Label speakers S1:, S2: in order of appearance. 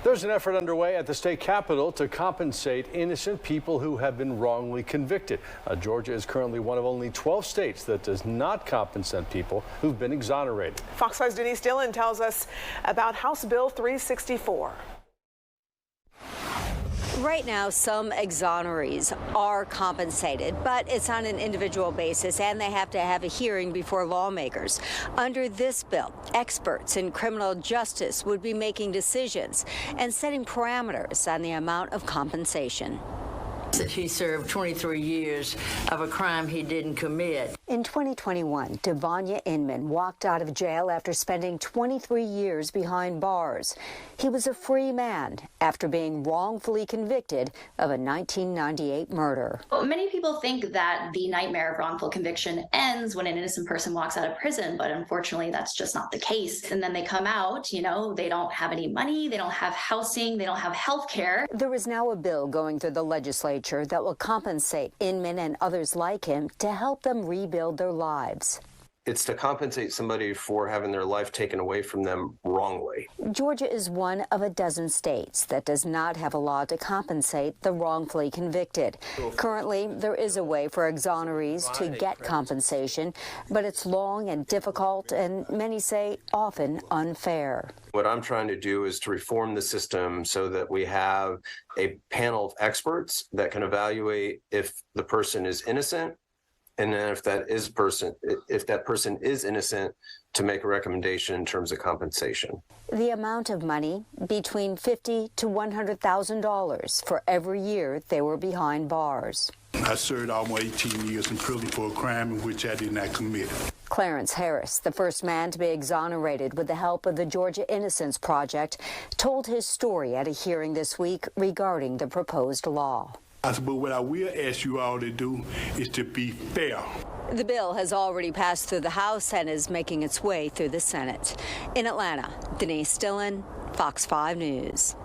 S1: There's an effort underway at the state capitol to compensate innocent people who have been wrongly convicted. Georgia is currently one of only 12 states that does not compensate people who've been exonerated.
S2: Fox 5's Denise Dillon tells us about House Bill 364.
S3: Right now, some exonerees are compensated, but it's on an individual basis, and they have to have a hearing before lawmakers. Under this bill, experts in criminal justice would be making decisions and setting parameters on the amount of compensation.
S4: He served 23 years of a crime he didn't commit.
S3: In 2021, Devanya Inman walked out of jail after spending 23 years behind bars. He was a free man after being wrongfully convicted of a 1998 murder.
S5: Many people think that the nightmare of wrongful conviction ends when an innocent person walks out of prison, but unfortunately that's just not the case. And then they come out, they don't have any money, they don't have housing, they don't have health care.
S3: There is now a bill going through the legislature that will compensate Inman and others like him to help them rebuild their lives.
S6: It's to compensate somebody for having their life taken away from them wrongly.
S3: Georgia is one of a dozen states that does not have a law to compensate the wrongfully convicted. Currently, there is a way for exonerees to get compensation, but it's long and difficult and many say often unfair.
S6: What I'm trying to do is to reform the system so that we have a panel of experts that can evaluate if the person is innocent, and then if that person is innocent, to make a recommendation in terms of compensation.
S3: The amount of money between $50,000 to $100,000 for every year they were behind bars.
S7: I served almost 18 years in prison for a crime in which I did not commit.
S3: Clarence Harris, the first man to be exonerated with the help of the Georgia Innocence Project, told his story at a hearing this week regarding the proposed law.
S7: But what I will ask you all to do is to be fair.
S3: The bill has already passed through the House and is making its way through the Senate. In Atlanta, Denise Dillon, Fox 5 News.